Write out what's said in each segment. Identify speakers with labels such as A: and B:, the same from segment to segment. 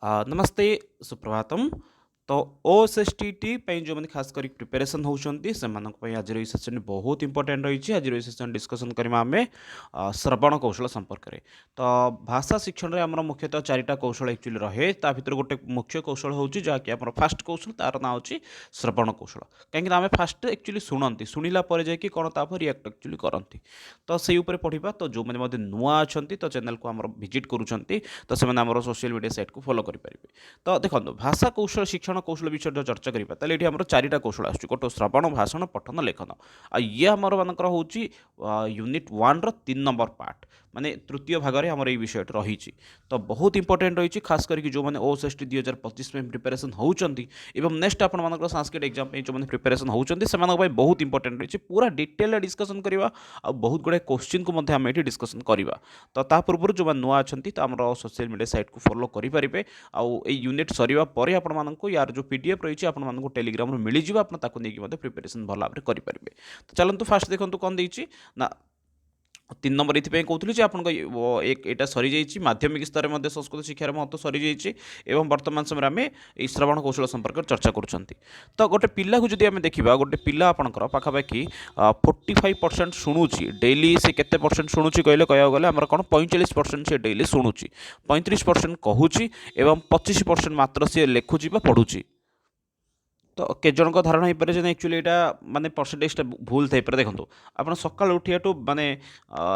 A: नमस्ते सुप्रभातम। तो ओएसएसटीटी जो मैंने खास कर प्रिपेरेसन होती से आज सेसन बहुत इंपोर्टेंट रही। आज सेसन डिस्कसन करवा आम श्रवण कौशल संपर्क में। तो भाषा शिक्षण में आम मुख्यतः चारिटा कौशल एक्चुअली रहे ता भीतर गोटे मुख्य कौशल हूँ जहाँकि आम फास्ट कौशल तार ना हूँ श्रवण कौशल। कहीं आम फास्ट एक्चुअली शुणती शुणिला जाकि कौन तापर रिएक्ट एक्चुअली करती। तो से उपर पढ़ा। तो जो मैंने नुआ अच्छा तो चैनल को आम भिजिट करुँच तो से सोशल मीडिया साइट को फॉलो करेंगे। तो देखो भाषा कौशल शिक्षण कौशल विषय जो चर्चा करा ताले ये आम चारिटा कौशल आस गोटे श्रवण भाषण पठन लेखन ये आमर मानकर हूँ यूनिट 1 रो 3 नंबर पार्ट माने तृतीय भाग में आमर ये विषय रही। तो बहुत इंपोर्टेंट रही खास करके जो मैंने ओएसएसटी 2025 में प्रिपेरेसन होती नेक्स्ट आप संस्कृत एग्जाम जो मैंने प्रिपेरेसन होती से बहुत इंपोर्टेंट रही पूरा डिटेल डिस्कसन करवा आ बहुत गुड़ाए क्वेश्चन को आम ये डिस्कसन करवा। तो ता पूर्व जो नुआ अच्छा तो आम सोशल मीडिया साइट को फॉलो करेंगे। आउ यूनिट सरिवा परे आपको यार जो पीडीएफ रही है टेलीग्राम मिल जाए आप प्रिपेरेसन भल भाव करेंगे। तो चलते फास्ट देखो कौन देती ना 3 नंबर ये कहूँ आप यहाँ सरी जाइए माध्यमिक स्तर में संस्कृत शिक्षार महत्व सरी जाइए वर्तमान समय आम ये श्रवण कौशल संपर्क चर्चा कर। तो गोटे पिला को जब आम देखा गोटे पिला आपंकर पाखापाखि 45% शुणुची डेली से केते परसेंट शुणुची कहले कह गले आम कौन 45% से डेली शुणुची 35% कहूँ 25% मात्र सी लेखुची पढ़ुची। तो के जन को धारणा हो पारे एक्चुअली यहाँ माने परसेंटेजटा भूल थे पारे। देखो आप सका उठा माने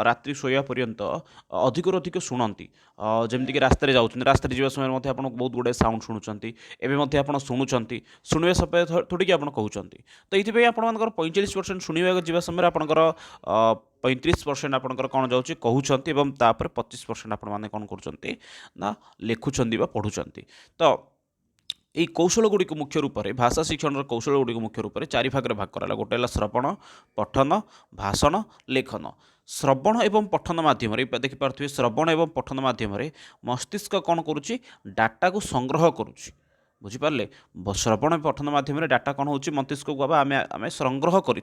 A: रात्रि शोया पर्यंत अधिक अधिक शुणती जमीक रास्तार जाऊँ रास्तार जावा समय आप बहुत गुड़ाए साउंड शुणुंट एवं आप शुणुंट शुणा समय थोड़ी आप कहते। तो ये आप 45% शुणा जा समय आपंकर 35% आपंकर कौन जाऊँगी कहते 25% आप कौन कर लेखुंट पढ़ुंट। तो এই কৌশলগুড়িক মুখ্য রূপে ভাষা শিক্ষণর কৌশলগুড়িক মুখ্য রূপে চারি ভাগে ভাগ করা গোटे है श्रवण पठन भाषण लेखन। श्रवण एवं पठन माध्यम देखिपे श्रवण एवं पठन माध्यम मस्तिष्क कौन करुच्ची डाटा को संग्रह करुच्ची बुझिपारे। श्रवण पठन माध्यम डाटा कौन हो मस्तिष्क को आम संग्रह कर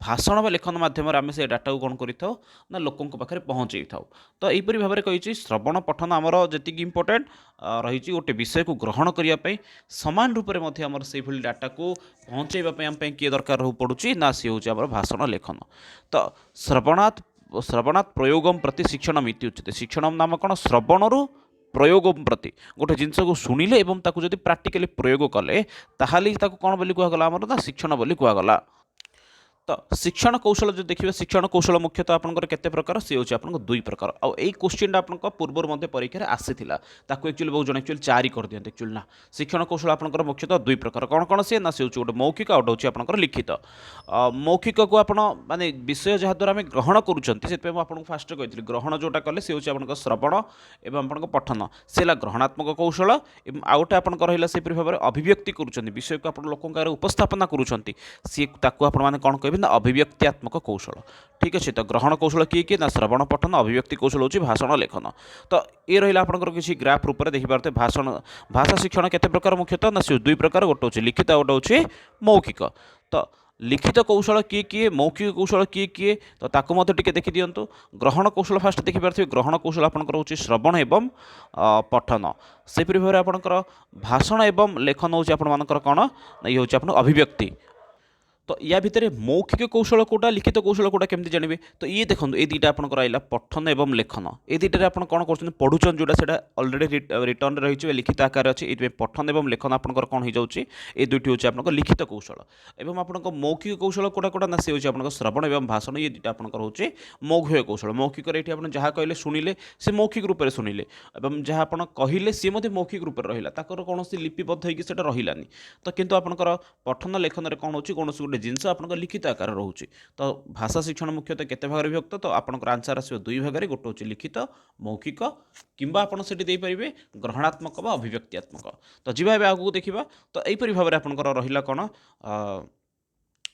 A: भाषण व लेखन माध्यम आम से डाटा को कौन कर लोकों पाखे पहुँचे था। तो यहीपरी भाव में कही श्रवण पठन आमर जी इंपोर्टेंट रही गोटे विषय को ग्रहण करने सामान रूप से आम से डाटा को पहुँचाइवाई आम किए दरकार पड़ुची ना सी हूँ भाषण लेखन। तो श्रवणात् प्रयोगम प्रति शिक्षण मिति उच्यते। शिक्षण नाम कौन श्रवणरू प्रयोग प्रति गोटे जिनस को शुणिले जब प्राक्टिकली प्रयोग कले ताहले कौन बोली कहगला आमर ना शिक्षण बोली कहगला। तो शिक्षण कौशल जो देखिए शिक्षण कौशल मुख्यतः आपंकर केते प्रकार सी हूँ आप 2 प्रकार आउ यही क्वेश्चन आप पूर्व परीक्षा आसाला एक्चुअली बहुत जन एक्चुअली 4 कर दिखते एक्चुअली ना। शिक्षण कौशल आपंकर मुख्यतः 2 प्रकार कौन कौन सी ना सी हूँ गोटे मौखिक आउट हूँ आपंकर लिखित। मौखिक को आप माने विषय जहाँद्वारा आम ग्रहण करूँ फास्ट कही ग्रहण जोटा कले सी हूँ आप श्रवण एवं आप पठन से ग्रहणात्मक कौशल आउ गोटे आपंकर रहा से भाव में अभिव्यक्ति करुँच विषय को आप लोक उपस्थापना करुँच सी आपने कौन कह ना अभिव्यक्त्यात्मक कौशल। ठीक अच्छे। तो ग्रहण कौशल किए ना श्रवण पठन अभिव्यक्ति कौशल हूँ भाषण लेखन। तो ये रहा आपंकर किसी ग्राफ रूप में देखिपे भाषण भाषा शिक्षण केते प्रकार मुख्यतः ना 2 प्रकार गोटे हूँ लिखित गोटे हूँ मौखिक। तो लिखित कौशल किए किए मौखिक कौशल किए किए तो ताकू टे देखी दिंतु। ग्रहण कौशल फास्ट देखिपे ग्रहण कौशल आपंकर हूँ श्रवण एवं पठन सेपरी भाव में आपंकर भाषण एवं लेखन हूँ आपर कौन ये हूँ आप अभिव्यक्ति। तो या भितर मौखिक कौशल कोटा लिखित कौशल कोटा केमती जानवे। तो ये देखो ये दुटा आपंकर आइला पठन एवं लेखन ये दुटारे आप कौन कर पढ़ुचन जोटा से अलरेडी रिटर्न रही लिखित आकार अच्छे ये पठन एवं लेखन आपंकर कौन हो जाऊँगी ये दुटी हूँ आप लिखित कौशल एवं आप मौखिक कौशल कोटा कोटा ना से हूँ आप श्रवण एवं भाषण ये दुटा आपंकर हूँ मौखिक कौशल। मौखिक ये आप जहाँ कहले शुणिले से मौखिक रूप से शुणिले एवं जहाँ आप कहले सी मौखिक रूप में रहा कौन लिपिबद्ध होकर रही। तो किंतु आपंकर पठन लेखन में कौन हो कौन गोटे जिनस आप लिखित आकार रोचे। तो भाषा शिक्षण मुख्यतः केते भाग विभक्त तो आपंकर आंसर आसो 2 भाग में गोटे हूँ लिखित मौखिक किंबा आपड़ से देपारे ग्रहणात्मक व अभिव्यक्त्यात्मक। तो जी भाई आगू देखा। तो यहीपरी भाव में आपंकर रहा कौन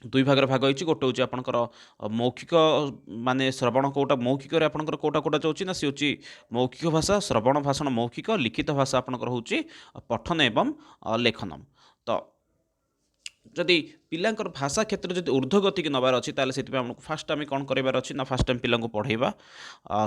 A: 2 भाग भाग होती गोटे हूँ आपंकर मौखिक माने श्रवण कोटा मौखिक आपंकर कोटा कोटा जाऊँगी ना सी हूँ मौखिक भाषा श्रवण भाषण मौखिक लिखित भाषा आपंकर हूँ पठन एवं लेखन। तो जदि पिलांकर भाषा क्षेत्र में ऊर्ध्वगति की नबार अच्छी ताले से आमको फास्ट आम कौन करार अच्छी ना फास्ट टाइम पिला पढ़ेबा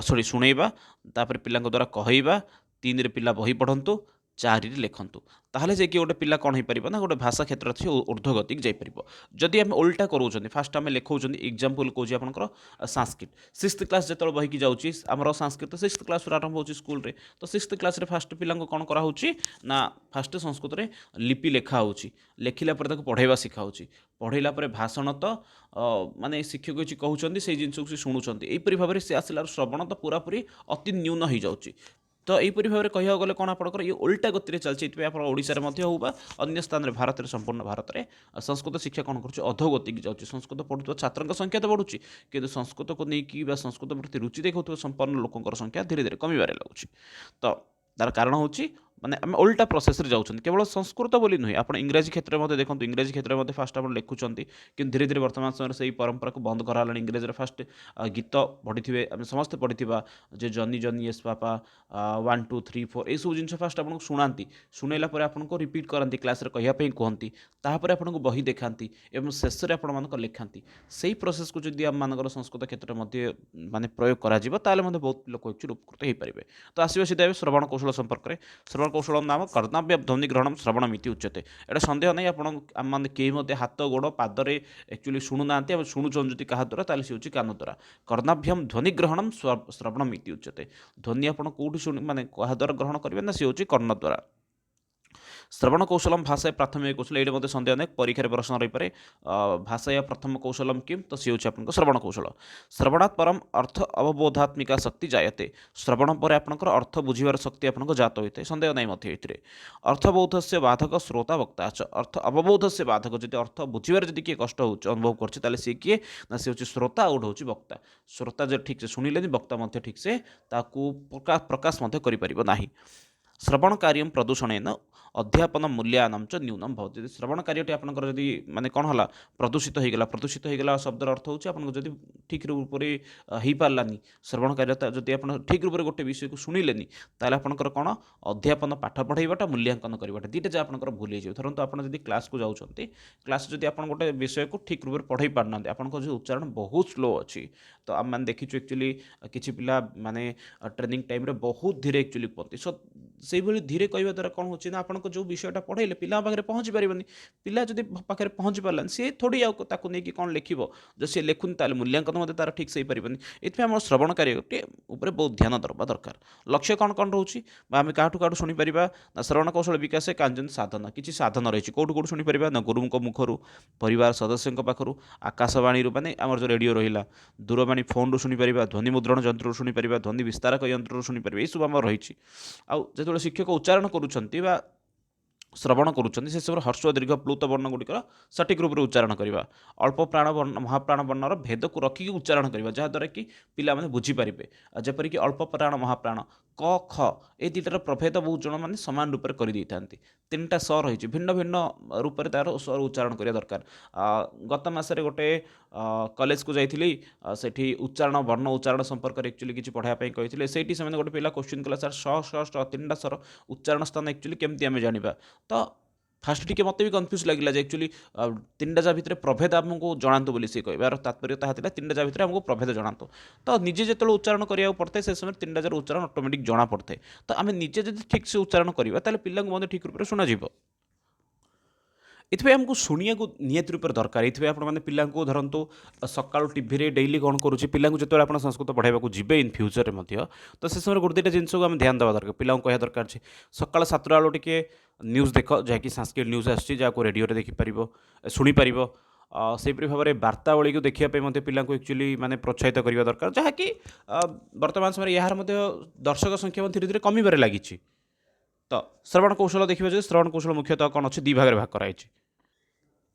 A: सॉरी शुणेबा तापर पिला द्वारा कहवा 3 रे पिला बही पढ़ंतु 4 ରେ ଲେଖନ୍ତୁ ताहले जे कि गोटे पिला कौन हो पार ना गोटे भाषा क्षेत्र से ऊर्ध्वगति जापर जदि आम उल्टा करों फास्ट आम लिखों एग्जाम्पल कौन आपंकर संस्कृत 6th क्लास जो बहीकि जाऊँगी आमर संस्कृत 6th क्लास आरंभ हो स्कूल रे तो 6th क्लास रे फास्ट पिला कौन कराऊँ ना फास्ट संस्कृत में लिपि लेखाऊँ लेखिला पढ़ाइबा शिखाऊँ पढ़ेला भाषण तो माने शिक्षक किसी कहते से जिन से शुणुंट यहीपरि भाव में सी आसला श्रवण तो पूरापूरी अति न्यून हो जाऊँगी तो यहीपरि भाव में कह गले कौन आपंकर ये उल्टा गति चलती आप ओडिशा हो अन्य स्थान में भारत में संपूर्ण भारत में संस्कृत शिक्षा कौन कर अधोगति की जाऊँगी संस्कृत पढ़ुवा छात्र संख्या तो बढ़ुची कि संस्कृत को लेकिन संस्कृत प्रति रुचि देखा संपन्न लोकों संख्या धीरे धीरे कमिबार लगुच तो तार कारण हूँ माने आम उल्टा प्रोसेस रे जाऊँ केवल संस्कृत बोली नुहे आप इंग्राजी क्षेत्र में देखो इंग्राजी क्षेत्र में फास्ट आप लिखुंट कि धीरे धीरे वर्तमान समय से परंपरा को बंद कराला इंग्राजी फास्ट गीत पढ़ी थे आम समस्त पढ़ी जे जनी जनी येस पापा 1 2 3 4 यह सब जिन फास्ट आपको शुणाती शुणेला आपको रिपीट करती क्लास कहवाई कहती तापर आपको बही देखाती और शेष में आप लिखाती से प्रोसेस को जब आम मान संस्कृत क्षेत्र में माने प्रयोग करा बहुत लोक एक्चुअली उपकृत हो पारे तो आसवा सीधा श्रवण कौशल संपर्क में श्रवण कौशल नाम कर्तव्य ध्वनि ग्रहण श्रवणमिति उच्यते एटा संदेह नहीं आपने कई हाथ गोड़ पादरे एक्चुअली शुणुना शुणुचन जी क्या द्वारा ताल सी हूँ कान द्वारा कर्णाभ्यम ध्वनि ग्रहण श्रवणमिति उच्यते ध्वनि आप कौटी शुणी माने क्या द्वारा ग्रहण करेंगे ना सी हूँ कर्ण द्वारा श्रवण कौशलम भाषा प्राथमिक कौशल ये मत सन्देह नहीं परीक्षा प्रश्न रही पारे भाषा या प्रथम कौशलम किम तो सी हूँ आप श्रवण कौशल श्रवणात् परम अर्थ अवबोधात्मिका शक्ति जायते श्रवण पर आपंकर अर्थ बुझीबार शक्ति आपको जात होता है सन्देह नहीं मत ये अर्थबोध से बाधक श्रोता वक्ता अर्थ अवबोध से बाधक जब अर्थ बुझीबार जब किए कष्ट हो अनुभव कर सी किए ना सी हूँ श्रोता आउट हूँ वक्ता श्रोता जो ठीक से शुणिले वक्ता ठीक से प्रकाश करना श्रवण कार्य प्रदूषण अध्यापन मूल्यानाम च न्यूनम भवति श्रवण कार्यटी आपंकर जदि माने कौन है प्रदूषित होगा शब्दर अर्थ होची आपन जदि ठीक रूप से हो पारानी श्रवण कार्य जदि आप ठीक रूप से गोटे विषय को शुणिलेनी ताले आपंकर कौन अध्यापन पाठ पढ़ाइबाटा मूल्यांकन करवाटा दुईटा जो आपंकर भूल हो धरतु आप क्लास को जाऊँच क्लास जदि आप गोटे विषय को ठीक रूप से पढ़ाई पारना आपंक जो उच्चारण बहुत स्लो अच्छी तो आम मैंने देखीचु एक्चुअली किसी पिला माने ट्रेनिंग टाइम रे बहुत धीरे एक्चुअली कहते सो से धीरे कहवा द्वारा कौन होची ना आपको जो विषयटा पढ़ेले पिला पाखे पहुँची पारनि पिला जब पाखे पहुँची पारानी सी थोड़ी आपको नहीं कौन लिख जो सी लिखुन ताल मूल्यांकन मत तार ठीक से ही पारनि ये आम श्रवण कार्य बहुत ध्यान दरबा दरकार लक्ष्य कौन कौन रोचे आम क्या शुणिपर ना श्रवण कौशल विकास कांजन साधन किसी साधन रही कौटू कौटू शुणिपर ना गुरु मुखर परिवार सदस्य पाखु आकाशवाणी माने आम जो रेडियो रहा दूरवाणी फोन शुणिपर ध्वनि मुद्रण यंत्र शुणिपर ध्वनि विस्तारक यंत्र शुणिपर यह सब आम रही जो शिक्षक उच्चारण करुँच श्रवण करुँच से सब हर्ष दीर्घ प्लुत वर्ण गुड़िकर सठिक रूप से उच्चारण करवा अल्प प्राण वर्ण महाप्राण वर्णर भेद को रखिक उच्चारण करवा जहाँद्वारा कि पिला माने बुझीपारे जपरिक अल्प प्राण महाप्राण क ख ये दुटार प्रभेद बहुत जन मैंने सामान रूप से कर तीन टा स रही भिन्न भिन्न रूप से तार स्वर उच्चारण करा दरकार गत मसरे गोटे कॉलेज को जाइली सेठी उच्चारण वर्ण उच्चारण संपर्क एक्चुअली किसी पढ़ाई कही से गोटे पिला क्वेश्चन कला सर स तीन टा स्वर उच्चारण स्थान एक्चुअली केमती आम जाना तो फास्ट टी मत भी कन्फ्यूज लगे एक्चुअली तीन टा भितर प्रभेद आमको जनातु बोली सी कह तात्पर्य ताकि तीन टा भितर आमको प्रभेद जनातु तो निजे जो उच्चारण करा पड़ता से समय तीन टा उच्चारण ऑटोमेटिक जना पड़ता है तो आम निजे जब ठीक से उच्चारण करवा पिला ठीक रूप से शुणा ये आमको शुणा को निहत रूप दरकार ये आपने पिला धरतु सका टी डेली कौन करुँचे पिला जो आप संस्कृत पढ़ाई जी इन फ्यूचर में तो से समय गोटे जिनस को आम ध्यान देवा दरकार पिला कह दरकार सका 7 आलू टे न्यूज़ देख जहाँकि सांस्कृतिक न्यूज़ आसी रेडियो देखिपर शुणिपर सेपरी भाव में वार्तावली को देखापी पिला एक्चुअली माने प्रोत्साहित करवा दरकार जहाँकि वर्तमान समय यार दर्शक संख्या धीरे धीरे कमिबार लगी तो श्रवण कौशल देखिए श्रवण कौशल मुख्यतः कौन अच्छे 2 भाग में भाग कराई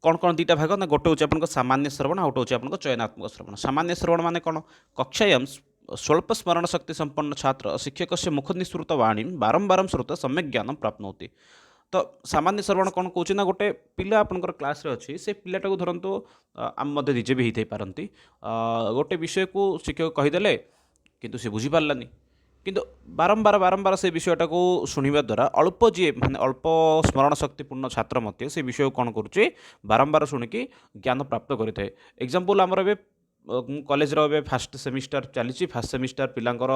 A: कौन कौन 2टा भाग ना गोटे हूँ आपको सामान्य श्रवण आ गोटे हूँ चयनात्मक श्रवण सामान्य श्रवण माने कौन कक्षायां स्वल्प स्मरण शक्ति संपन्न छात्र शिक्षक से मुख निःसृत वाणी बारंबार श्रुत सम्यक ज्ञान प्राप्त होती तो सामान्य श्रवण कौन कौन ना गोटे पिला आपंकर क्लास रे अच्छी से पिलाटा को धरतु आम निजे भी होते पारती गोटे विषय को शिक्षक कहीदेले किंतु से बुझीपारानी किंतु बारंबार बारंबार से विषयटा को शुणा द्वारा अल्प जी मैंने अल्प स्मरण शक्तिपूर्ण छात्र मत से विषय कौन करुचे बारंबार शुणिकी ज्ञान प्राप्त करें एग्जाम्पल आमर ए कॉलेज रो एबे फर्स्ट सेमिस्टर चली फर्स्ट सेमिस्टर पिलांकर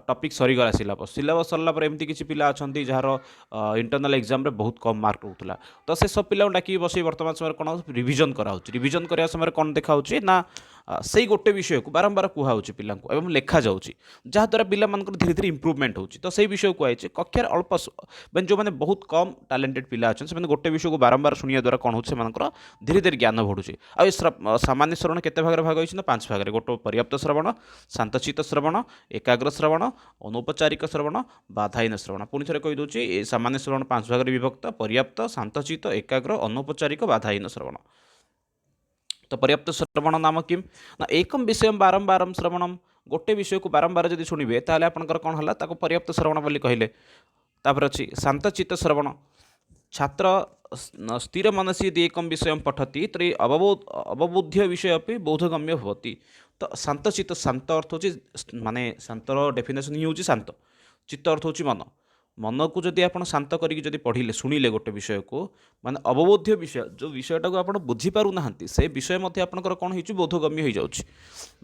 A: टॉपिक सरीगला सिलेबस सरला पर एमती किसी पिला अछंती जार इंटरनल एग्जाम रे बहुत कम मार्क होउतला तो से सब पिला डाकी बसई वर्तमान समय कोन रिवीजन करा होची रिवीजन करिया समय कोन देखा होची ना सेई गोटे विषय को बारंबार कुहा होची पिला को एवं लेखा जाउची जहाँ द्वारा पिला मानकर धीरे धीरे इंप्रूवमेंट होची तो सेई विषय को आइचे कक्षार अल्प मैंने जो मैंने बहुत कम टैलेंटेड पिला अच्छा से गोटे विषय को बारंबार शुणिया द्वारा कौन होकर धीरे धीरे ज्ञान बढ़ुचे आ सामान्य श्रवण केते भाग भाग होइछि ना 5 भाग गोटे पर्याप्त श्रवण शांतचित्त श्रवण एकाग्र श्रवण अनौपचारिक श्रवण बाधाहीन श्रवण पुणी थे कही दूसरी सामान्य श्रवण 5 भाग विभक्त पर्याप्त शांतचित्त एकाग्र अनौपचारिक बाधाहीन श्रवण तो पर्याप्त श्रवण नाम किम ना एकम विषय बारंबार श्रवणम गोटे विषय को बारंबार जब शुणवे ताले आपनकर कौन है ताको पर्याप्त श्रवण बोली कहले तापर अच्छी शांतचित्त श्रवण छात्र स्थिर मनसी यदि एकम विषय पठती तरी अवबोध्य विषय अभी बोधगम्य होती तो शांतचित्त शांत अर्थ होची माने शांतर डेफिनेशन ही होची शांत चित्त अर्थ होची मन मन को जदि आप शांत करके पढ़िले शुणिले गोटे विषय को माने अवबोध्य विषय जो विषयटा को आप बुझीपार ना से विषय मध्य आपंकर कौन हो बोधगम्य हो जाऊँगी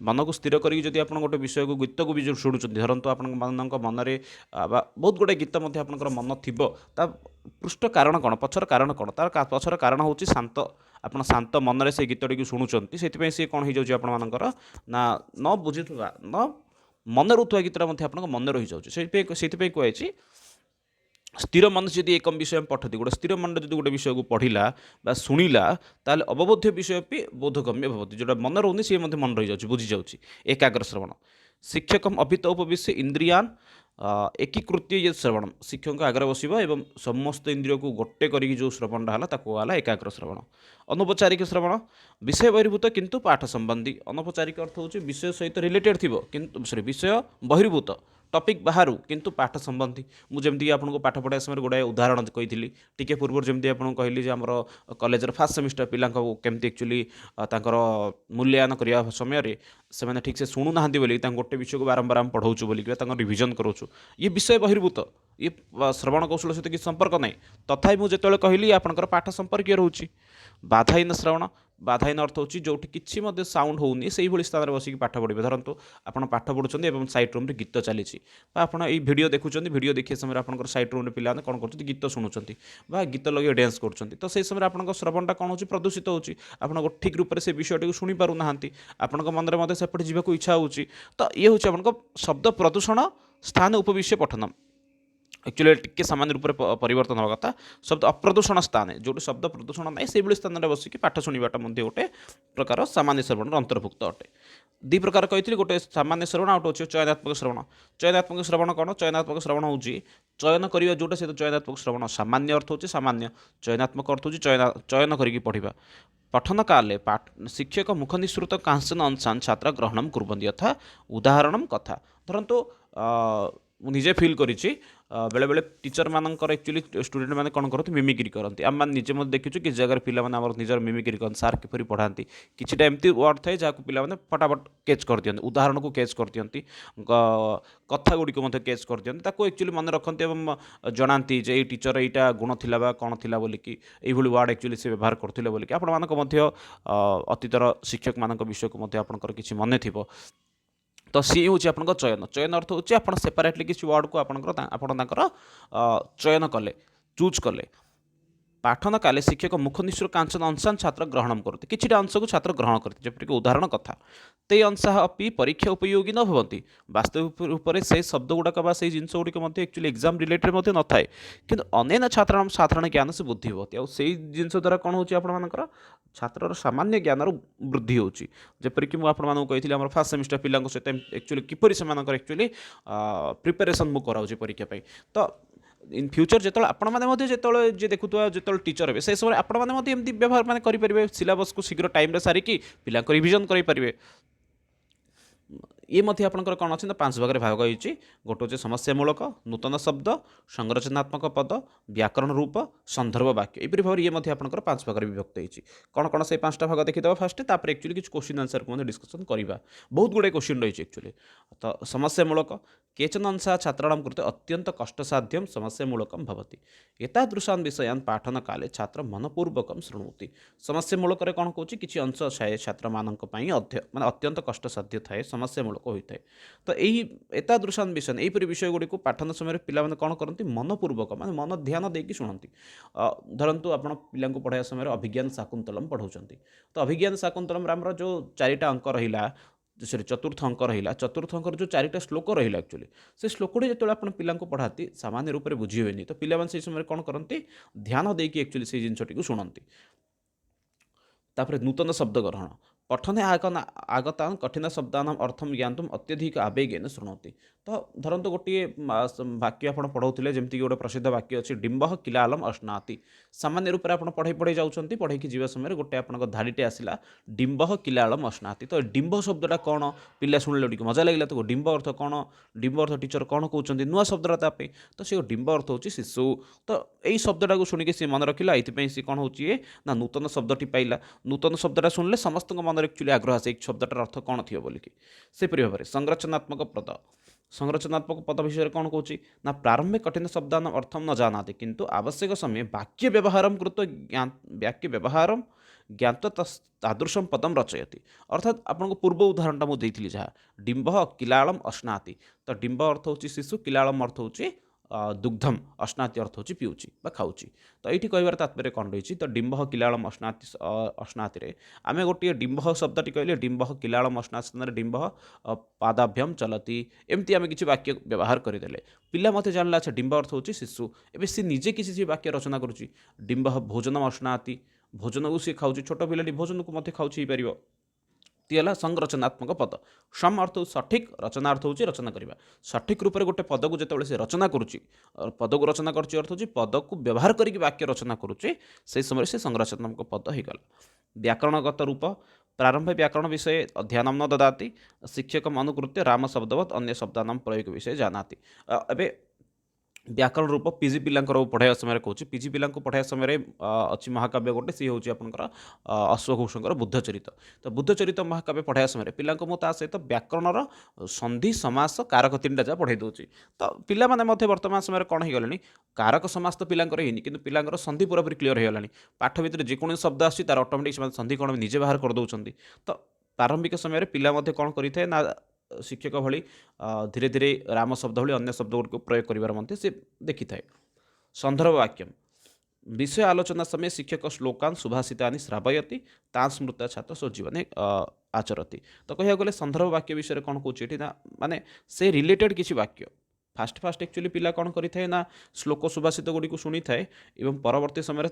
A: मन को स्थिर करके आप गोटे विषय को गीत को भी जो शुणुंट धरतु आप मनरे बहुत गुड़े गीत आपंकर मन थी पृष्ठ कारण कौन पछर कारण कौन तार पछर कारण हूँ शांत आप शांत मनरे से गीतटी को शुणुंट से सी कौन हो जापर ना न बुझुवा न मन रुवा गीतटा आप मन रही जाऊँगी से कहुई स्थिर मन से यदि एकम विषय पठती गोटे स्थिर मन जो गोटे विषय को पढ़ला शुणिला ताल अवबोध्य विषय भी बोधगम्य होती जो मन रोनी सी मन रही जाऊँगी बुझी जाऊँगी एकाग्र श्रवण शिक्षकम अभित उपविश्य इंद्रियान एकीकृत्य ये श्रवण शिक्षक आगे बसवा एवं समस्त इंद्रिय को गोटे करी जो श्रवणटा है एकाग्र श्रवण अनौपचारिक श्रवण विषय बहिर्भूत किंतु पाठ संबंधी अनौपचारिक अर्थ होची विषय सहित रिलेटेड थी किंतु सॉरी विषय बहिर्भूत टॉपिक बाहर किंतु पाठ संबंधी मुझे आपको पाठ पढ़ा समय गोटे उदाहरण कही टी पूर्व जमी आपको कहली आम कॉलेज फास्ट सेमिस्टर पिला केमती एक्चुअली मूल्यांकन करने समय से ठीक से शुणुना बोली गोटे विषय को बारंबार आम पढ़ाऊँ बोलिक रिविजन करोचु ये विषय बहिर्भूत ये श्रवण कौशल सहित किसी संपर्क नहीं तथा मुझे कहली आपंकर पाठ संपर्क रोचे बाधाहीन श्रवण बाधाहीन अर्थ होची जो किसी साउंड होनी से ही स्थान बसिक पाठ पढ़े धरतु आप पाठ पढ़ुं एवं सैड रूम गीत चली आपड़ ये भिडियो देखुं भिडियो देखिए समय आप सैड रूम पिला कौन कर गीत शुणुंट गीत लगे डांस कर तो से समय आप श्रवणटा कौन हो प्रदूषित होची आप ठीक रूप से विषय को शुणी पार ना आपण मन में सेपटे जावाक इच्छा होची तो ये हूँ आप शब्द प्रदूषण स्थान उपविश्य पठनम एक्चुअली टिके सामान्य रूप से परिवर्तन होगा कथा शब्द अप्रदूषण स्थान जो शब्द प्रदूषण ना से स्थान में बसिक पाठ शुणाटा गोटे प्रकार सामान्य श्रवण अंतर्भुक्त अटे दी प्रकार कही गोटे सामान्य श्रवण आउट हो चयनात्मक श्रवण कौन चयनात्मक श्रवण हूँ चयन करवा जोटा से चयनात्मक श्रवण सामान्य अर्थ होची सामान्य चयनात्मक अर्थ होची चयन करके पढ़ा पठन काले शिक्षक मुख निःसृत कांचन अंशान छात्र ग्रहण कुर्वन्ति यथा उदाहरण कथा धरतु मुझे फील करी बेले बेले टीचर मानकर एक्चुअली स्टूडेंट मैंने कौन करते मिमिक्री करती आम मैंने निजे देखीचु कि जगह पिला निजर मिमिक्री करते सार किपरि पढ़ाती किसी एमती वर्ड थाए जहाँ पिला फटाफट कैच कर दिखती उदाहरण को कैच कर दिखती कथा गुड़िक कैच कर दिखती एक्चुअली मन रखते और जनाती जे टीचर यहाँ गुण थिला कौन थिला बोलिकी यही वर्ड एक्चुअली से व्यवहार करते बोलिकी आपण अतीतर शिक्षक मान विषय को आपंकर किसी मन थी तो सी हूँ आप चयन चयन अर्थ हूँ आप सेपरेटली किसी वर्ड को आपंकर चयन कले चूज कले पाठन काले शिक्षक मुख निःसृत कांचन अंशान छात्र ग्रहण करते किसी अंश को छात्र ग्रहण करते जपरिक उदाहरण कथा ते अंशा अपनी परीक्षा उपयोगी न भवंती वास्तविक रूप से शब्द गुड़ाक से जिनस गुड़िक एक्चुअली एग्जाम रिलेटेड न थाए कि अनेन छात्र साधारण ज्ञान से बुद्धि होती और से जिनस द्वारा कौन हो आपर छात्र सामान्य ज्ञान वृद्धि होची जपरिक मुझे कही आम फास्ट सेमिस्टर पिला सहित एक्चुअली किपरि से एक्चुअली प्रिपेरेसन मु कराऊँ परीक्षा तो इन फ्यूचर जो आपने जे देखुवा जो टीचर हे से समय आपने व्यवहार मैंने करेंगे सिलेबस को शीघ्र टाइम सारिकी पिला रिविजन करेंगे ये मध्य आपंकर कौन अच्छी ना 5 भाग में भाग होती गोटे हूँ समस्यामूलक नूतन शब्द संरचनात्मक पद व्याकरण रूप संदर्भ वाक्य यहपरी भाव ये आपंकर 5 भाग में विभक्त होती कौन कौन से 5टा भाग देखीद फास्ट तापर एक्चुअली किसी क्वेश्चन आंसर को डिस्कसन करवा बहुत गुड़े क्वेश्चन रही एक्चुअली तो समस्यामूलक केचन अंशा छात्राणां कृते अत्यंत कष्टसाध्यं समस्यामूलकं भवति एतादृशान् विषयान् पाठन काले छात्र मनपूर्वकं शृणोति समस्यामूलक कौन कौच कि अंश थाए छात्र मानक माने अत्यंत कष्टसाध्य थाए समस्यामूलक होता है तो यही एतादृशान् विषय यहीपरि विषय गुड़ी पाठन समय पिलाने कौन करती मनपूर्वक माने मन ध्यान देकी शुणती धरतु आप पिला पढ़ाया समय अभिज्ञान शाकुंतलम पढ़ाऊँच तो अभिज्ञान शाकुंतलम आमर जो 4टा अंक रहा सॉरी चतुर्थ अंक रहा चतुर्थ अंकर जो 4टा श्लोक रहा एक्चुअली से श्लोकटी जो आप पिला पढ़ाती सामान्य रूप से बुझीबेनि तो पिला से समय कौन करती ध्यान देकी एक्चुअली से जिनटी शुणती तापर नूतन शब्द ग्रहण पठने आगतान कठिन शब्दानाम अर्थम ज्ञातुम अत्यधिक आवेगेन शृणोति तो धरतु गोटे वाक्य आप पढ़ाऊे जमीक गोटे प्रसिद्ध वाक्य अच्छी डिंब किलालम अश्नाति सामान्य रूप से आप पढ़े पढ़े जाऊँच पढ़े जी समय गोटे आप धाड़ीटे आसला डिंब किलालम अश्नाति तो डिंब शब्दटा कौन पिला शुणिले टी मजा लगे तो डिंब अर्थ कौन डिंब अर्थ टीचर कौन कहते नुआ शब्दटा तो सी डिंब अर्थ हूँ शिशु तो यही शब्दटा को शुणिक सी मन रखिला ये सी कौन होची ना नूतन शब्दटी पाइला नूतन शब्दटा शुणिले समस्त मन एक्चुअली आग्रह आसे शब्दटार अर्थ कौन थी बोलिकी सेपरी भाव में संरचनात्मक पद संरचनात्मक पद विषय कौन कौच ना प्रारंभिक कठिन शब्दान अर्थम न जानाति किंतु आवश्यक समय वाक्य व्यवहार कृत्वा वाक्य व्यवहार ज्ञात तादृशम पदम रचयति अर्थात आपको पूर्व उदाहरणटा मुझे जहाँ डिंब किलालम अश्नाति तो डिंब अर्थ हूँ शिशु किलालम अर्थ हूँ दुग्धम अश्नाति अर्थ हूँ पीऊँच खाऊँच तो ये कहबार तात्पर्य कौन रही तो डिंब किलालम अश्नाति अश्नाति आम गोटे डिंब शब्दटी कहले डिंब किलालम अश्नाति स्थान डिंब पादाभ्यम चलती एमती आम किसी वाक्य व्यवहार करदे पिला मत जानला अच्छा डिंब अर्थ हूँ शिशु एवं सी निजे किसी वाक्य रचना करुच्ची डिंब भोजनम अश्नाति भोजन को सी खाऊँ छोट पिलाटी भोजन को मत खाऊँ पार है संरचनात्मक पद सम अर्थ सठिक रचना अर्थ हूँ रचना करवा सठिक रूप से गोटे पद को जो से रचना करुच्ची पद को रचना कर अर्थ हूँ पद को व्यवहार करके वाक्य रचना करुच्चे से समय से संरचनात्मक पद होगला व्याकरणगत रूप प्रारंभ व्याकरण विषय अध्ययन न ददाति शिक्षक अनुकृत्य राम शब्दवत् अन्य शब्दानां प्रयोग विषय जानाति एवं व्याकरण रूप पीजी पिला पढ़ाया समय कौच पीजी पिला पढ़ाया समय अच्छी महाकाव्य गोटे सी हूँ आपंकर अश्वघोषकर बुद्धचरित तो बुद्धचरित महाकाव्य पढ़ाया समय पिला ता सहित व्याकरणर संधि समास कारक 3टा जहाँ पढ़ाई दूसरी तो पिला माने वर्तमान समय कौन हो गले कारक समास तो पिलांकर होनी कि पिलांकर संधि पूरापूरी क्लीयर हो गलानी पाठ भितर जेको शब्द आसी तार ऑटोमेटिक संधि कौन निजे बाहर कर दौरान तो प्रारंभिक समय पिला कौन करें ना शिक्षक भली धीरे धीरे राम शब्द भली अन्य शब्द गुड़ प्रयोग कर से देखी थाए संदर्भ वाक्यम विषय आलोचना समय शिक्षक श्लोकान सुभाषिता श्रावयति तां स्मृत छात्र सजीवने आचरती तो कह गले संदर्भ वाक्य विषय कौन कौचे ना माने से रिलेटेड किसी वाक्य फास्ट फास्ट एक्चुअली पिला कौन करें ना श्लोक सुभाषित गुड़ी को शुणी थाए एवं परवर्ती समय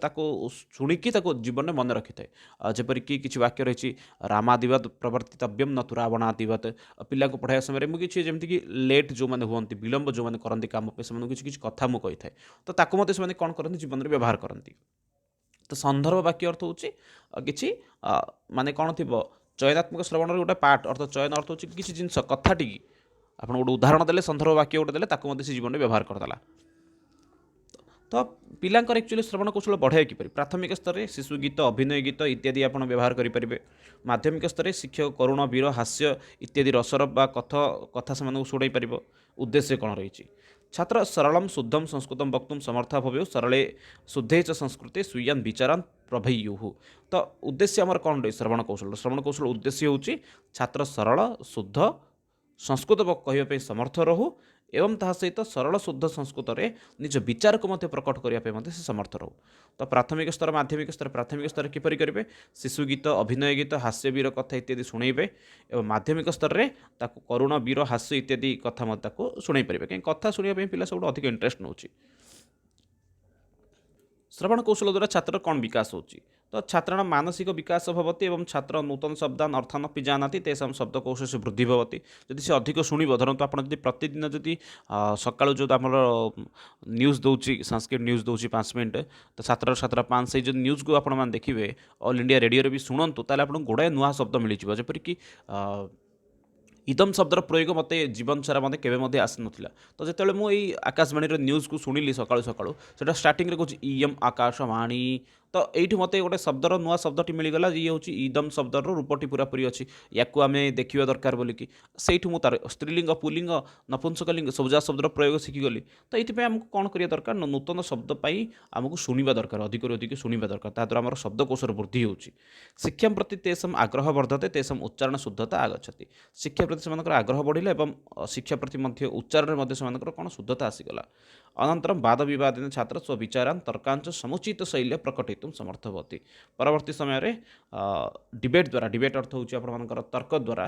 A: शुणिकी जीवन में मन रखी थाए जेपरिक किसी वाक्य रही रामादिवत प्रवर्तितव्यम न तु रावणादिवत पिला को पढ़ाया समय मुझे जमीक लेट जो मैंने हमें विलंब जो मैंने करती कम से किसी किसी कथा मुझे कही था तो मत से कौन करती जीवन में व्यवहार करती तो संदर्भ वाक्य अर्थ हूँ कि माने कौन थी चयनात्मक श्रवण गोटे पार्ट अर्थ चयन अर्थ हूँ किसी जिनस कथाटी आप गोटे उदाहरण देले संदर्भ वाक्य गोटे देले से जीवन में व्यवहार करदेला तो पिलांकर एक्चुअली श्रवण कौशल बढ़ाए किपर प्राथमिक स्तर में शिशु गीत अभिनय गीत इत्यादि आप व्यवहार करेंगे माध्यमिक स्तर में शिक्षक करुण वीर हास्य इत्यादि रसर बा कथा से शुणाई पार उद्देश्य कौन रही छात्र सरलम शुद्धम संस्कृतम वक्तुम समर्था भव्य सरले शुद्धे च संस्कृते स्वीयान विचारान प्रभयु तो उद्देश्य आमर कौन रही श्रवण कौशल उद्देश्य हूँ छात्र सरल शुद्ध संस्कृत कहवाई समर्थ रहू एवं ता सहित सरल शुद्ध संस्कृत में निज विचार को प्रकट करने से समर्थ रहू तो प्राथमिक स्तर माध्यमिक स्तर प्राथमिक स्तर किपर करेंगे शिशु गीत अभिनय गीत हास्य वीर कथा इत्यादि शुणेबे और माध्यमिक स्तर में करुण वीर हास्य इत्यादि कथा शुणाई पारे कहीं कथा शुणापी पिला सब अधिक इंटरेस्ट नौ श्रवण कौशल द्वारा छात्र कौन विकास होची तो छात्राणां मानसिक विकास भवति एवं छात्र नूतन शब्दान अर्थानपि जानाति तेषां शब्दकोश से वृद्धि भवति जदि से अधिक शुणिब धरतु आप प्रतिदिन जदि सकाळु जो आमर न्यूज दौची संस्कृत न्यूज दौची 5 मिनट तो 7:05 से जो न्यूज को आप देखिए ऑल इंडिया रेडियो भी शुणु ताले आपको गुड़ाए नुआ शब्द मिल जपरिक इदम शब्दर प्रयोग मत जीवन सारा मत के आसी नाला तो जिते मुझे आकाशवाणी न्यूज़ को शुणिली सकाळु सकाळु सेटा स्टार्टिंग रे कहूँ इयम आकाशवाणी तो ये मत गोटे शब्दर नुआ शब्दटी मिलगला ये हूँ इदम शब्दर रूपटी पूरापूरी अच्छी या आम देखा दरकार बोलिकी से तार स्त्रीलिंग पुलिंग नपुंसकलिंग सबजा शब्दर प्रयोग शिखिगली तो ये आमको कौन करिया दरकार नूतन शब्द पाई आमको शुणा दरकार अधिक अधिक शुणा दरकार ताद्वारा आम शब्दकोशर वृद्धि होची शिक्षा प्रति तेषम आग्रह वर्धते तेषम उच्चारण शुद्धता आगछति शिक्षा प्रति सेमानकर आग्रह बढ़िला एवं शिक्षा प्रति मध्य उच्चारण में सेमानकर कौन शुद्धता आसीगला अनंतरम वाद विवादेन छात्र स्वविचारान तर्कांच समुचित शैल्य प्रकटितुम समर्थ होती परवर्ती समय रे डिबेट अर्थ होची आपनकर तर्क द्वारा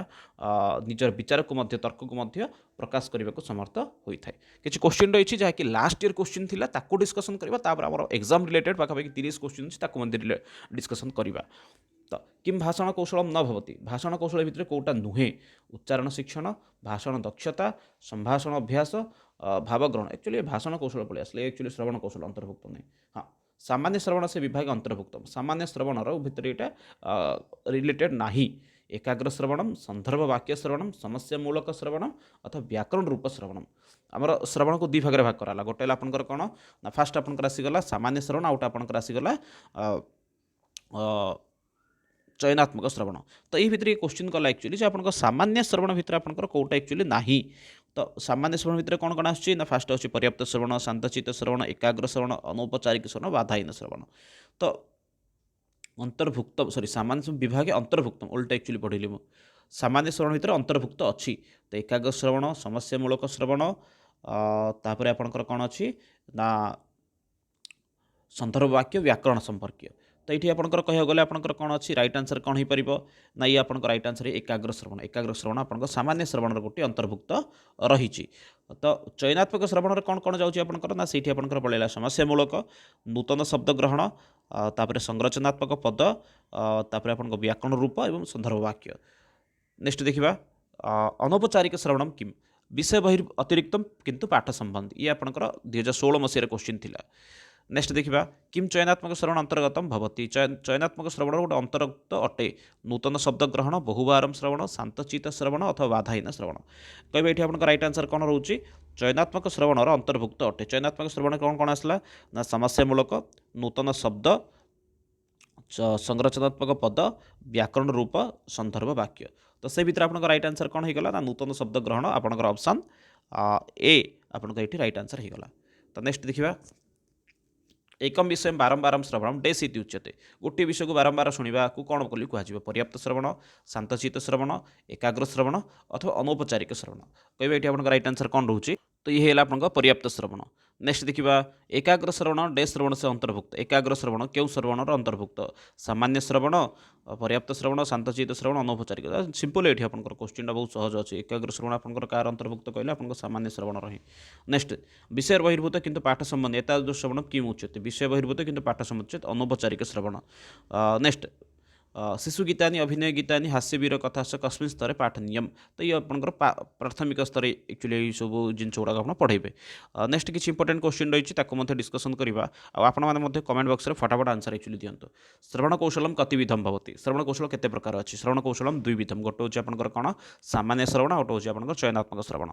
A: निजर विचार को मध्य तर्क को मध्य प्रकाश करने को समर्थ होता है किसी क्वेश्चन रही जहाँकि लास्ट ईयर क्वेश्चन थिला ताको डिस्कसन करबा तापर हमर एग्जाम रिलेटेड पाखापाखि 30 क्वेश्चन ताको मध्य डिस्कसन करबा तो किम भाषण कौशल न भवति भाषण कौशल भितर कौटा नुहे उच्चारण शिक्षण भाषण दक्षता संभाषण अभ्यास भावग्रहण एक्चुअली भाषण कौशल पड़े आसले एक्चुअली श्रवण कौशल अंतर्भुक्त नहीं हाँ सामान्य श्रवण से विभाग अंतर्भुक्त सामान्य श्रवणर भितर यहाँ रिलेटेड नाही एकाग्र श्रवणम संदर्भ वाक्य श्रवणम समस्यामूलक श्रवणम अथवा व्याकरण रूप श्रवणम आमर श्रवण को दुई भाग में भाग कराला गोटे आपंकर कौन ना फास्ट आपंकर आसीगला सामान्य श्रवण आउटा आपंकर आसीगला चयनात्मक श्रवण तो ये भितर क्वेश्चन कला एक्चुअली जो आप सामान्य श्रवण भितर आपंकर कौटा एक्चुअली नाही तो सामान्य श्रवण भितर कौन कौन आसूँ ना फास्ट अच्छी पर्याप्त श्रवण शांतचित श्रवण एकाग्र श्रवण अनौपचारिक श्रवण बाधाहीन श्रवण तो अंतर्भुक्त सॉरी सामान्य विभाग अंतर्भुक्त उल्टा एक्चुअली पढ़ी मुझे सामान्य श्रवण भितर अंतर्भुक्त अच्छी तो एकाग्र श्रवण समस्यामूलक श्रवण तापर आपंकर कौन अच्छी ना संदर्भ वाक्य व्याकरण संपर्कीय तो ये आपंकर कह गले आपंकर कौन अच्छी रईट आंसर कौन हो पार ना ये आप रईट आंसर एकाग्र श्रवण आप सामान्य श्रवण गोटे अंतर्भुक्त रही तो चयनात्मक श्रवण कौन कौन जाऊँगी आपंकर ना से आपंकर पड़ेगा समस्यामूलक नूतन शब्द ग्रहण तापर संरचनात्मक पद तापर आप व्याकरण रूप और संदर्भ वाक्य नेक्स्ट देखा अनौपचारिक श्रवणम किम विषय बहिर् अतिरिक्त किंतु पाठ संबंधी ये आपंकर 2016 मसीह क्वेश्चन थिला नेक्स्ट देखा किम चयनात्मक श्रवण अंतर्गत भवती चयनात्मक श्रवण गोटे अंतर्गत अटे नूतन शब्द ग्रहण बहुबारम श्रवण शांतचित श्रवण अथवा बाधाहीन श्रवण कहे ये आप रईट आंसर कौन रोचे चयनात्मक श्रवणर अंतर्भुक्त अटे चयनात्मक श्रवण कौन कौन आसला ना समस्यामूलक नूतन शब्द संरचनात्मक पद व्याकरण रूप संदर्भ वाक्य तो से भितर आप रईट आंसर कौन होगा ना नूतन शब्द ग्रहण आपंकर ऑप्शन ए आपंकर ये रईट आंसर होगा तो नेक्स्ट देखा एकम विषय बारंबार श्रवण डेस इति उच्यते गोटे विषय को बारंबार शुणा को कौन बोली कह पर्याप्त श्रवण शांतचित श्रवण एकाग्र श्रवण अथवा अनौपचारिक श्रवण कहे ये आप रईट आंसर कौन रोचे तो ये है आप पर्याप्त श्रवण नेक्स्ट देखा एकाग्र श्रवण डे श्रवण से अंतर्भुक्त एकाग्र श्रवण क्यों श्रवणर अंतर्भुक्त सामान्य श्रवण पर्याप्त श्रवण शांतचित श्रवण अनौपचारिक सिंपल ये आप क्वेश्चन बहुत सहज अच्छे एकाग्र श्रवण आप कार अंतर्भुक्त कहले आप सामान्य श्रवण रही नेक्स्ट विषय बहिर्भूत किंतु पाठ संबंधी एतादृश श्रवण किम उच्यते विषय बहिर्भूत किंतु पाठ संबंधित अनौपचारिक श्रवण नेक्स्ट शिशु गीतानि अभिनय गीतानि हास्यवीर कथा कस्मिन् स्तर पाठनीयम तो ये आपंकर प्राथमिक स्तर एक्चुअली सब जिन गुड़ाक आप पढ़ेबे नेक्स्ट किसी इंपोर्टेंट क्वेश्चन रही डिस्कसन करवा आपने कमेंट बॉक्स में फटाफट आंसर एक्चुअली दिंतु श्रवण कौशलम कतिविधम भवति श्रवण कौशल केते प्रकार अच्छी श्रवण कौशलम दुईविधम गोटे हूँ आपंकर कौन सामान्य श्रवण गोटे हूँ आपंकर चयनात्मक श्रवण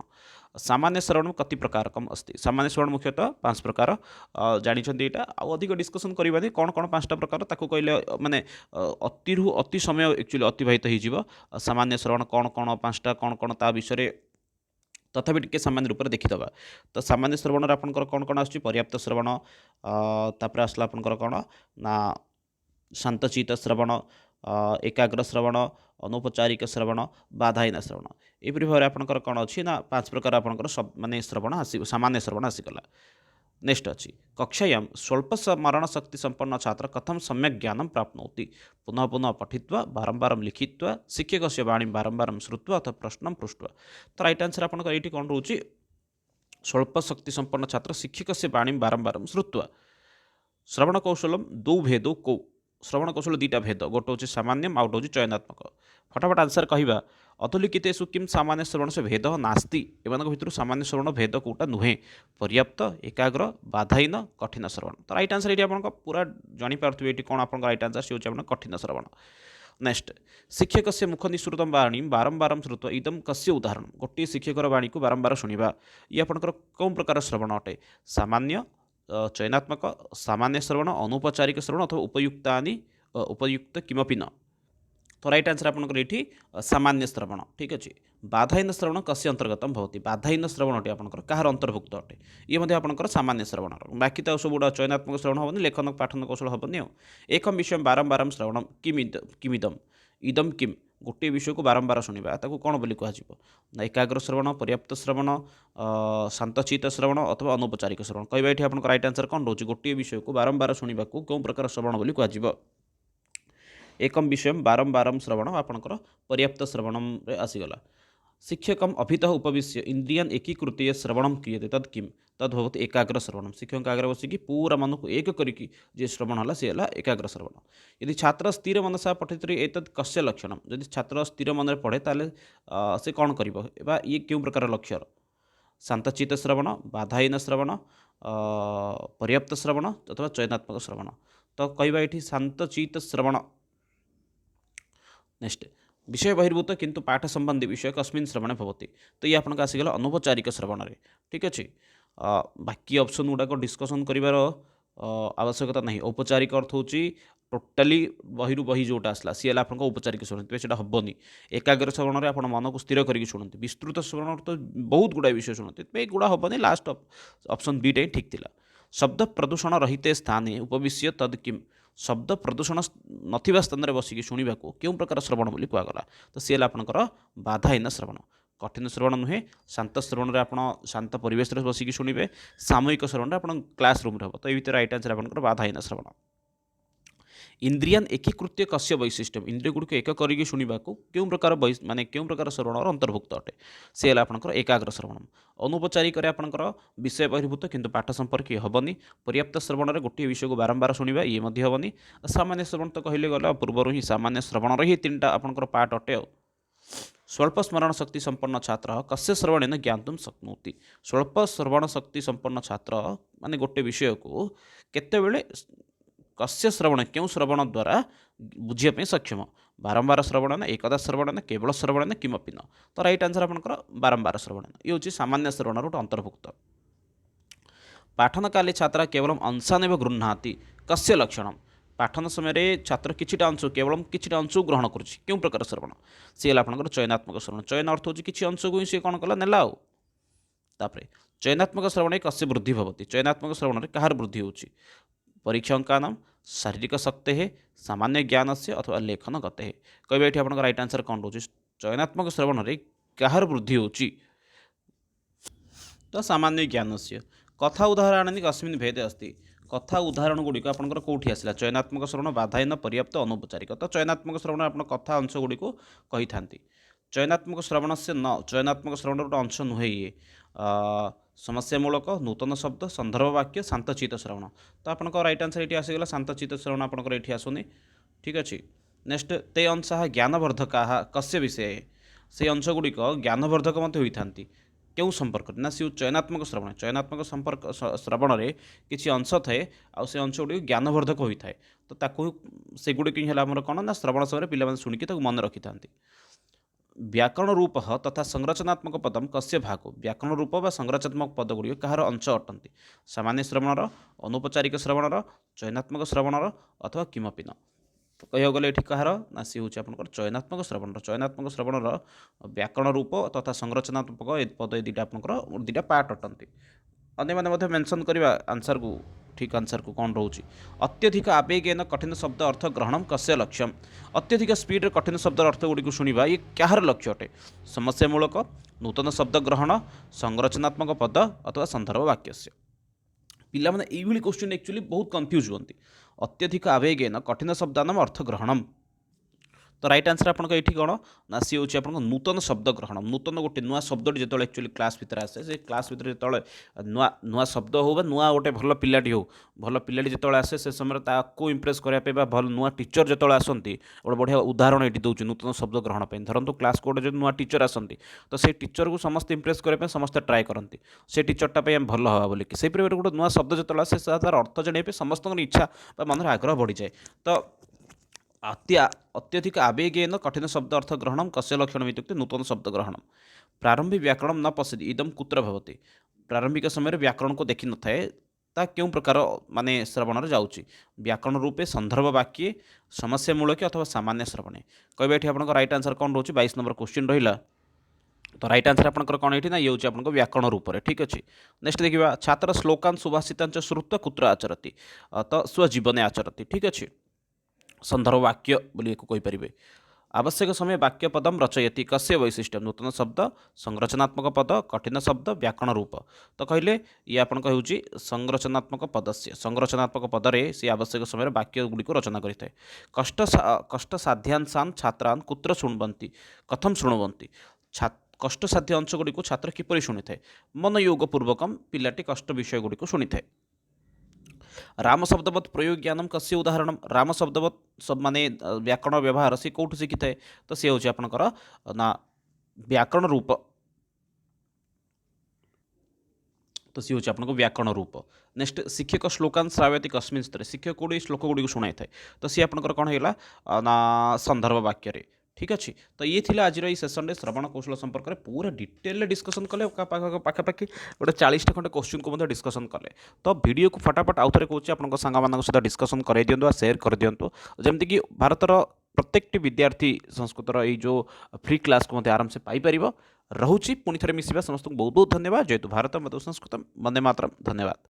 A: सामान्य श्रवण कति प्रकारकम अस्ति सामान्य श्रवण मुख्यतः 5 प्रकार जानते यहाँ अधिक डिस्कसन करवानी कौन कौन 5टा प्रकार ताको कहले माने अति समय एक्चुअली अतिबाहित हो सामान्य श्रवण कौन कौन 5टा कौन कौन ता विषय तथापि टिके सामान्य रूप से देखीदबा तो सामान्य श्रवण आपंकर कौन कौन आसुची पर्याप्त श्रवण तापर आसला आपंकर कौन ना शांतचित श्रवण एकाग्र श्रवण अनौपचारिक श्रवण बाधाहीन श्रवण यहपरी भाव में आपंकर कौन अच्छी ना 5 प्रकार आपंकर सब माने श्रवण आस सामान्य श्रवण आसीगला नेक्स्ट अच्छी कक्षायां स्वल्प स्मरण शक्ति संपन्न छात्र कथम सम्यक ज्ञानं प्राप्नोति पुनः पुनः पठित्वा बारंबार लिखित्वा शिक्षकस्य वाणी बारंबार श्रुत्वा अथवा प्रश्न पृष्ट्वा तो राइट आंसर आपंकर ये कौन रोचे स्वल्प शक्ति संपन्न छात्र शिक्षकस्य वाणी बारंबार श्रुत्वा श्रवण कौशलम 2 भेदो को श्रवण कौशल 2टा भेद गोटे हूँ सामान्यम आउट हूँ चयनात्मक फटाफट आंसर कहवा अधोलिखितेषु किम सामान्य श्रवण से भेद नास्ति एମାନଙ୍କ भितर सामान्य श्रवण भेद कोटा नुहे पर्याप्त एकाग्र बाधाहीन कठिन श्रवण तो राइट आंसर ये आप पूरा जानीपारे ये कौन आप राइट आंसर से हूँ कठिन श्रवण नेक्स्ट शिक्षक से मुख निःसृतं वाणी बारंबार श्रुत्वा इदं कस्य उदाहरण गोटे शिक्षकर वाणी को बारंबार शुणा ये आपंकर कौन प्रकार श्रवण अटे सामान्य चयनात्मक सामान्य श्रवण अनौपचारिक श्रवण अथवा उपयुक्त किमपि न तो राइट आंसर आपंकर ये सामान्य श्रवण ठीक अच्छे बाधाहीन श्रवण कस्य अंतर्गत होती बाधाहीन श्रवण अटे आपंकर कहार अंतर्भुक्त अटे ये आपंकर सामान्य श्रवण बाकी तो सब गुड़ा चयनात्मक श्रवण हेनी लेखन पाठन कौशल हेनी एक विषय बारंबार श्रवण किमिदम इदम किम गोटे विषय को बारंबार शुणा कौन बोली कह एकाग्र श्रवण पर्याप्त श्रवण शांतचित श्रवण अथवा अनौपचारिक श्रवण कहवा ये आप राइट आंसर कौन रोचे गोटे विषय को बारंबार शुणा कौन प्रकार श्रवण बोली कह एकम विषय बारंबार श्रवण आपंकर पर्याप्त श्रवण आसीगला शिक्षकम अभितः उपविश्य इंद्रियान एकीकृत्य श्रवण क्रियते तद किम तद भवति एकाग्र श्रवण शिक्षक आगे बसिकी पूरा मन को एक करके जे श्रवण है सी है एकाग्र श्रवण यदि छात्र स्थिर मनसा पठित एक कस्य लक्षण यदि छात्र स्थिर मन पढ़े ताले से कौन कर ये क्यों प्रकार लक्ष्य शांतचित श्रवण बाधाहीन श्रवण पर्याप्त श्रवण अथवा चयनात्मक श्रवण तो कहवा ये शांतचित श्रवण नेक्स्ट विषय बहिर्भूत किंतु पाठ संबंधी विषय कस्मिन् श्रवणे भवति तो ये आपन आसीगला अनौपचारिक श्रवण रे ठीक अच्छे बाकी ऑप्शन गुड़ाक डिस्कसन करार आवश्यकता नहीं औपचारिक अर्थ हूँ टोटाली बहिरु बही जोटा आसला सी है आपको औपचारिक श्रवण से हेनी एकाग्र श्रवण में आप मन को स्थिर करके शुणती विस्तृत श्रवण तो बहुत गुड़ा विषय शुणती गुड़ा हेनी लास्ट ऑप्शन बीटा ही ठीक थिला शब्द प्रदूषण रहित स्थाने उपविश्य तद किम शब्द प्रदूषण नथिबा स्थान में बसिकी शुणा को क्यों प्रकार श्रवण बोली कहगला तो सी है आपंकर बाधाहीन श्रवण कठिन श्रवण नुहे शांत श्रवण में आप शांत परिवेश बसिकी शुणे सामूहिक श्रवण में आप क्लास रूम हम तो ये राइट आंसर आपंकर बाधाहीन श्रवण इंद्रियान एकीकृत्य कस्य वैशिष्ट्य इंद्रिय गुड़िक एक करके शुणा को क्यों प्रकार माने क्यों प्रकार श्रवण अंतर्भुक्त अटे सी है आपंकर एकाग्र श्रवण अनौपचारिक आपंकर विषय बहिर्भूत किंतु पाठ संपर्क हेनी पर्याप्त श्रवण में गोटे विषय को बारंबार शुणा ये हेनी सामान्य श्रवण तो कहले गला पूर्वर ही सामान्य श्रवण ही तीन टा आपंकर पार्ट अटे स्वल्प स्मरण शक्ति संपन्न छात्र कस्य श्रवणेन ज्ञातुं शक्नोति स्वल्प श्रवण शक्ति संपन्न छात्र माने गोटे विषय को केतेबेले कस्य श्रवण क्यों श्रवण द्वारा बुझापी सक्षम बारंबार श्रवण न एकदा श्रवण न केवल श्रवण न किमपि न तो राइट आंसर आपंकर बारंबार श्रवण ये हूँ सामान्य श्रवण गोटे अंतर्भुक्त पाठन काले छात्रा केवल अंशानेव गृह्णाति कस्य लक्षण पाठन समय छात्र किछिटा अंश केवल किछिटा अंश ग्रहण करुच्ची क्यों प्रकार श्रवण सी है आपंकर चयनात्मक श्रवण चयन अर्थ हूँ किसी अंश को ही सी कौन कला नेला तापर चयनात्मक श्रवण कस्य वृद्धि भवति चयनात्मक श्रवण में कहार वृद्धि होची परीक्षांकानां शारीरिक शक्ति है सामान्य ज्ञान से अथवा लेखन गते है कहवा ये आप राइट आंसर कौन रोचे चयनात्मक श्रवण में कहार वृद्धि होची तो सामान्य ज्ञान से कथा उदाहरणानि कस्मिन् भेदे अस्ति कथा उदाहरण गुड़िक आपंकर कौटी आसला चयनात्मक श्रवण बाधाहीन पर्याप्त अनौपचारिक तो चयनात्मक श्रवण आप कथा अंश गुड़ी को कही था चयनात्मक श्रवण से न चयनात्मक श्रवण गोटे अंश नुहे ये समस्यामूलक नूतन शब्द संदर्भ वाक्य शांतचित श्रवण तो आपंक राइट आंसर ये आसीगला शांतचित श्रवण आपंकर ये आसुनी ठीक अच्छे नेक्स्ट ते अंशा ज्ञानवर्धका कस्य विषय से अंश गुड़िक ज्ञानवर्धक मत होता क्यों संपर्क ना सी चयनात्मक श्रवण संपर्क श्रवण में किसी अंश थाए आउ से अंश गुड़ी ज्ञानवर्धक होता है तो ताकू से गुड़िक आमर कौन ना श्रवण समय पे शुणिकी मन रखी था व्याकरण रूप तथा संरचनात्मक पदम कस्य भागो व्याकरण रूप व संरचनात्मक पद गुड़ी कहार अंश अटंती सामान्य श्रवणर अनौपचारिक श्रवणर चयनात्मक श्रवणर अथवा किमपि न तो कह गले ये कहार ना सी हूँ आपंकर चयनात्मक श्रवणर व्याकरण रूप तथा संरचनात्मक पद दुटा आपंकर दुटा पार्ट अटंती अन्य मैंने मेंशन करवा आंसर को ठीक आंसर को कौन रोचे अत्यधिक आवेगेन कठिन शब्द अर्थ ग्रहण कस्य लक्ष्यम अत्यधिक स्पीड कठिन शब्द अर्थ गुड़ी शुणा ये क्या लक्ष्य अटे समस्यामूलक नूतन शब्द ग्रहण संरचनात्मक पद अथवा संदर्भ वाक्य पिला माने ये क्वेश्चन एक्चुअली बहुत कन्फ्यूज होती अत्यधिक आवेगेन कठिन शब्दानाम अर्थ ग्रहणम तो राइट आंसर आपन ये कौन ना सी हूँ आप नूतन शब्द ग्रहण नूतन गोटे नुआ शब्द जो एक्चुअली क्लास भितर आसे से क्लास भितर जो नुआ नुआ शब्द हो नुआ गोटे भल पिलाटी हो भल पिलाटी जो आसे से समय ताको इम्प्रेस करने भल नुआ टीचर जो आसती गोटे बढ़िया उदाहरण ये दूसरी नूतन शब्द ग्रहण पर धरतु क्लास को जो नुआ टीचर आसती तो से टीचर को समस्त इम्प्रेस करने समस्त ट्राए करती से टीचरटा भल हाँ बोलिकी से गोटे नुआ शब्द जो आसे तार अर्थ जाना समस्त इच्छा मनर आग्रह बढ़ी जाए तो अत्यधिक आवेगेन कठिन शब्द अर्थ ग्रहणं कस्य लक्षणम् इत्युक्ते नूतन शब्द ग्रहणं। प्रारंभिक व्याकरणं न पश्यति इदं कुत्र भवति। प्रारंभिक समय व्याकरण को देखि नଥାଏ ता क्यों प्रकार माने श्रवण जाऊँगी व्याकरण रूपे संदर्भ वाक्ये समस्या मूलक अथवा सामान्य श्रवणे कहबे एठी आपनकर राइट आंसर कौन रोचे 22 नंबर क्वेश्चन रहिला। तो राइट आंसर आपनकर कौन एठी ना ये होची आपनकर व्याकरण रूप ठीक अछि। नेक्स्ट देखिबा छात्र श्लोकान् सुभाषितांच श्रुत्वा कुत्र आचरति तो स्वजीवने आचरति ठीक अछि। संदर्भ वाक्य बोली कहि परिबे। आवश्यक समय वाक्य पदम रचयति कस्य वैशिष्ट्य नूतन शब्द संरचनात्मक पद कठिन शब्द व्याकरण रूप तो कहले ये आपन कहउची संरचनात्मक पदस्य संरचनात्मक पदरे सी आवश्यक समय वाक्य गुडी को रचना करिଥାଏ। कष्ट साध्यांशान छात्रान कुत्र शुण्वन्ति कथम शुण्वन्ति कष्ट साध्य अंश गुडी को छात्र किपरि शुणी थाए मनयोग पूर्वकम पिलाटी कष्ट विषय गुडी को शुणी थाए। राम शब्दवत् प्रयोग ज्ञानम कस्य उदाहरण राम शब्दवत् सब माने व्याकरण व्यवहार से कौटु शिखी थाए तो सी हूँ आपणकर ना व्याकरण रूप तो सी हूँ आपको व्याकरण रूप। नेक्स्ट शिक्षक श्लोकान श्राव्यति कस्मिन् स्तर शिक्षक कोड़ी श्लोक गुड़ी को शुणाई थाए तो सी आपणकर कौन है ना संदर्भ वाक्य ठीक अच्छे। तो ये थिला आज सेसन श्रवण कौशल संपर्क में पूरा डिटेल डिस्कसन कले पाखापाखि गोटे 40टा खंडे क्वेश्चन को डिस्कसन कले। तो वीडियो को फटाफट आउ थे कौन आप सांग सहित डिस्कसन कर दिंतु सेयार कर दिंतु जमीक भारतर प्रत्येक विद्यार्थी संस्कृतर ये जो फ्री क्लास को आराम से पाइपर रोचे पुणी थे मिसवा समस्त बहुत बहुत धन्यवाद। जेहेतु भारत मत संस्कृत वंदे मातरम धन्यवाद।